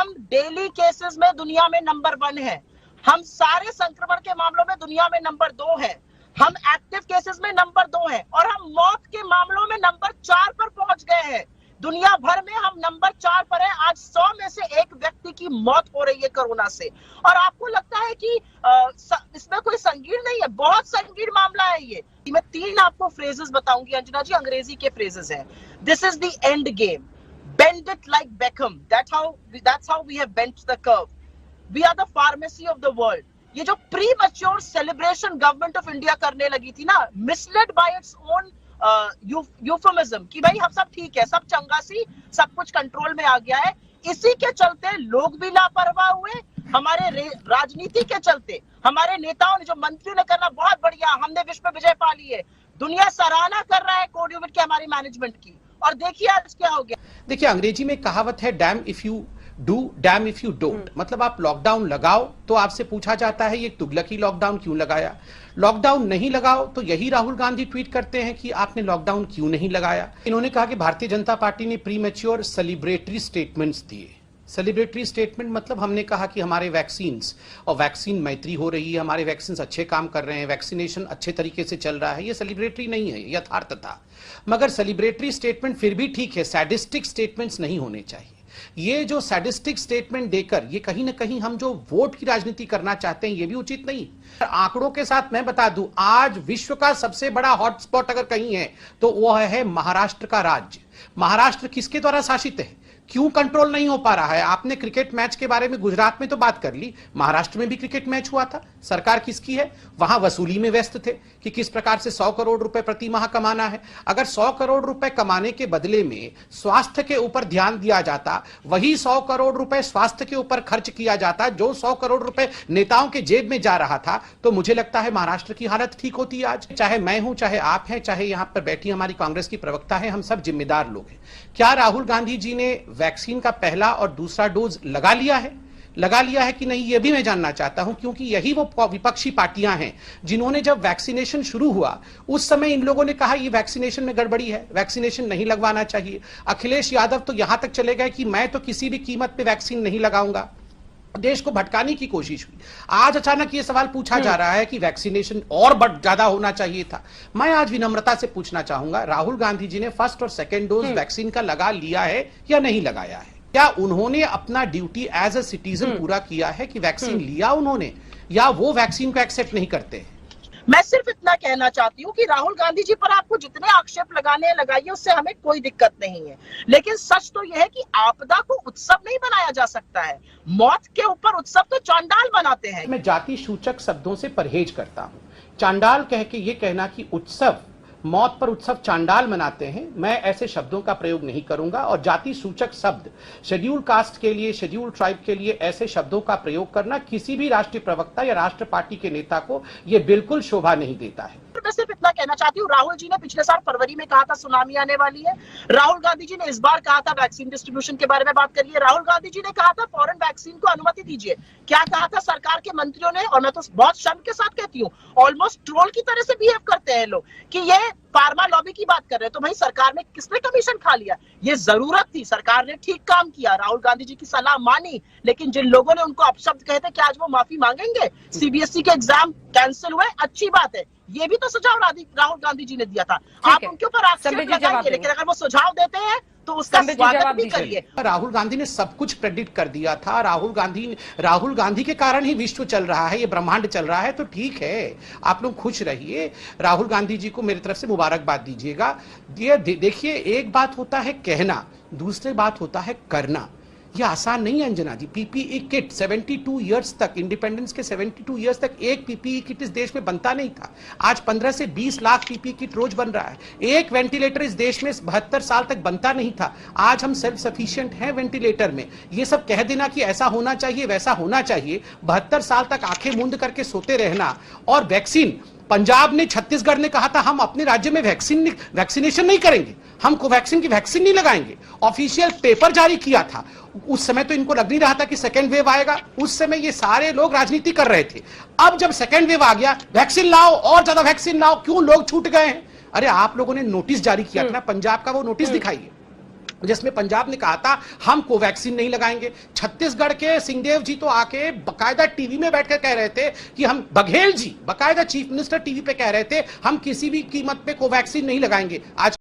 हम daily cases में दुनिया में नंबर 1 है, हम सारे संक्रमण के मामलों में दुनिया में नंबर 2 है, हम एक्टिव केसेस में नंबर 2 है, और हम मौत के मामलों में नंबर 4 पर पहुंच गए हैं। दुनिया भर में हम नंबर 4 पर है। आज 100 में से एक व्यक्ति की मौत हो रही है कोरोना से। और आपको लगता है कि इसमें कोई संगीन नहीं है? बहुत संगीन मामला है ये। मैं 3 आपको फ्रेजेस बताऊंगी अंजना जी, अंग्रेजी के फ्रेजेस हैं। This is the end game, bend it like Beckham, that's how we have bent the curve, we are the pharmacy of the world। ये जो pre mature celebration government of India करने लगी थी ना, misled bye its own euphemism, कि भाई हम सब ठीक है, सब चंगासी, सब कुछ कंट्रोल में आ गया है, इसी के चलते लोग भी लापरवाह हुए। हमारे राजनीति के चलते हमारे नेताओं ने, जो मंत्रियों ने करना बहुत बढ़िया, हमने विश्व विजय पा ली है, दुनिया सराहना कर रहा है कोविड के हमारी मैनेजमेंट की, और देखिए आज क्या हो गया। देखिए, अंग्रेजी में कहावत है, dam if you do dam if you don't. मतलब आप लॉकडाउन लगाओ तो आपसे पूछा जाता है ये तुगलकी लॉकडाउन क्यों लगाया, लॉकडाउन नहीं लगाओ तो यही राहुल गांधी ट्वीट करते हैं कि आपने लॉकडाउन क्यों नहीं लगाया। इन्होंने कहा कि भारतीय जनता पार्टी ने प्रीमैच्योर सेलिब्रेटरी स्टेटमेंट्स दिए। सेलिब्रेटरी स्टेटमेंट मतलब हमने कहा कि हमारे वैक्सीन्स और वैक्सीन मैत्री हो रही है, हमारे वैक्सीन अच्छे काम कर रहे हैं, वैक्सीनेशन अच्छे तरीके से चल रहा है, ये सेलिब्रेटरी नहीं है, यथार्थ था। मगर सेलिब्रेटरी स्टेटमेंट फिर भी ठीक है, सैडिस्टिक स्टेटमेंट्स नहीं होने चाहिए। ये जो सैडिस्टिक स्टेटमेंट देकर ये कहीं ना कहीं हम जो वोट की राजनीति करना चाहते हैं ये भी उचित नहीं। आंकड़ों के साथ मैं बता दूं, आज विश्व का सबसे बड़ा हॉटस्पॉट अगर कहीं है तो वह है महाराष्ट्र का राज्य। महाराष्ट्र किसके द्वारा शासित है, क्यों कंट्रोल नहीं हो पा रहा है? आपने क्रिकेट मैच के बारे में गुजरात में तो बात कर ली, महाराष्ट्र में भी क्रिकेट मैच हुआ था, सरकार किसकी है? वहां वसूली में व्यस्त थे कि किस प्रकार से 100 करोड़ रुपए प्रति माह कमाना है। अगर 100 करोड़ रुपए कमाने के बदले में स्वास्थ्य के ऊपर ध्यान दिया जाता, वही 100 करोड़ रुपए स्वास्थ्य के ऊपर खर्च किया जाता जो 100 करोड़ रुपए नेताओं के जेब में जा रहा था, तो मुझे लगता है महाराष्ट्र की हालत ठीक होती है आज। चाहे मैं हूं, चाहे आप हैं, चाहे यहां पर बैठी हमारी कांग्रेस की प्रवक्ता है, हम सब जिम्मेदार लोग हैं। क्या राहुल गांधी जी ने वैक्सीन का पहला और दूसरा डोज लगा लिया है कि नहीं, यह भी मैं जानना चाहता हूं, क्योंकि यही वो विपक्षी पार्टियां हैं जिन्होंने जब वैक्सीनेशन शुरू हुआ उस समय इन लोगों ने कहा ये वैक्सीनेशन में गड़बड़ी है, वैक्सीनेशन नहीं लगवाना चाहिए। अखिलेश यादव तो यहां तक चले गए कि मैं तो किसी भी कीमत पे वैक्सीन नहीं लगाऊंगा। देश को भटकाने की कोशिश हुई। आज अचानक ये सवाल पूछा जा रहा है कि वैक्सीनेशन और ज्यादा होना चाहिए था। मैं आज विनम्रता से पूछना चाहूंगा, राहुल गांधी जी ने फर्स्ट और सेकेंड डोज वैक्सीन का लगा लिया है या नहीं लगाया है? क्या उन्होंने अपना ड्यूटी एज अ सिटीजन पूरा किया है कि वैक्सीन लिया उन्होंने, या वो वैक्सीन को एक्सेप्ट नहीं करते हैं? मैं सिर्फ इतना कहना चाहती हूँ कि राहुल गांधी जी पर आपको जितने आक्षेप लगाने हैं लगाइए, उससे हमें कोई दिक्कत नहीं है, लेकिन सच तो यह है कि आपदा को उत्सव नहीं बनाया जा सकता है। मौत के ऊपर उत्सव तो चांडाल बनाते हैं। मैं जाति सूचक शब्दों से परहेज करता हूँ। चांडाल कह के ये कहना कि उत्सव, मौत पर उत्सव चांडाल मनाते हैं, मैं ऐसे शब्दों का प्रयोग नहीं करूंगा। और जाति सूचक शब्द शेड्यूल कास्ट के लिए, शेड्यूल ट्राइब के लिए ऐसे शब्दों का प्रयोग करना किसी भी राष्ट्रीय प्रवक्ता या राष्ट्र पार्टी के नेता को यह बिल्कुल शोभा नहीं देता है। मैं सिर्फ इतना कहना चाहती हूँ, राहुल जी ने पिछले साल फरवरी में कहा था सुनामी आने वाली है, राहुल गांधी जी ने इस बार कहा था वैक्सीन डिस्ट्रीब्यूशन के बारे में बात करिए, राहुल गांधी जी ने कहा था फॉरेन वैक्सीन को अनुमति दीजिए। क्या कहा था सरकार के मंत्रियों ने? और मैं तो बहुत शर्म के साथ कहती हूँ, ऑलमोस्ट ट्रोल की तरह से बिहेव करते हैं लोग कि ये फार्मा लॉबी की बात कर रहे हैं। तो भाई सरकार ने किसने कमीशन खा लिया? ये जरूरत थी, सरकार ने ठीक काम किया, राहुल गांधी जी की सलाह मानी, लेकिन जिन लोगों ने उनको अपशब्द कहे थे, क्या आज वो माफी मांगेंगे? सीबीएसई के एग्जाम कैंसिल हुए, अच्छी बात है, ये भी तो सुझाव राहुल गांधी जी ने दिया था। आप उनके ऊपर आक्षेप लगाइए, लेकिन अगर वो सुझाव देते हैं तो उसका स्वागत भी करिए। राहुल गांधी ने सब कुछ प्रेडिक्ट कर दिया था। राहुल गांधी के कारण ही विश्व चल रहा है, ये ब्रह्मांड चल रहा है, तो ठीक है, आप लोग खुश रहिए। राहुल गांधी जी को मेरी तरफ से मुबारकबाद दीजिएगा। ये देखिए, एक बात होता है कहना, दूसरी बात होता है करना। ये आसान नहीं है अंजना जी। पीपीई किट 72 इयर्स तक, इंडिपेंडेंस के 72 इयर्स तक एक पीपीई किट इस देश में बनता नहीं था। आज 15 से 20 लाख पीपीई किट रोज बन रहा है। एक वेंटिलेटर इस देश में 72 साल तक बनता नहीं था। आज हम सेल्फ सफिशिएंट हैं वेंटिलेटर में। ये सब कह देना कि ऐसा होना चाहिए, वैसा होना चाहिए, 72 साल तक आंखें मूंद करके सोते रहना। और वैक्सीन, पंजाब ने, छत्तीसगढ़ ने कहा था हम अपने राज्य में वैक्सीनेशन नहीं करेंगे, हम कोवैक्सीन की वैक्सीन नहीं लगाएंगे। ऑफिशियल पेपर जारी किया था। उस समय तो इनको लग नहीं रहा था कि सेकेंड वेव आएगा। उस समय ये सारे लोग राजनीति कर रहे थे। अब जब सेकेंड वेव आ गया, वैक्सीन लाओ, और ज्यादा वैक्सीन लाओ, क्यों लोग छूट गए हैं? अरे आप लोगों ने नोटिस जारी किया था ना पंजाब का, वो नोटिस दिखाइए। जिसमें पंजाब ने कहा था हम कोवैक्सीन नहीं लगाएंगे। छत्तीसगढ़ के सिंहदेव जी तो आके बकायदा टीवी में बैठकर कह रहे थे कि हम, बघेल जी बकायदा चीफ मिनिस्टर टीवी पे कह रहे थे हम किसी भी कीमत पे कोवैक्सीन नहीं लगाएंगे। आज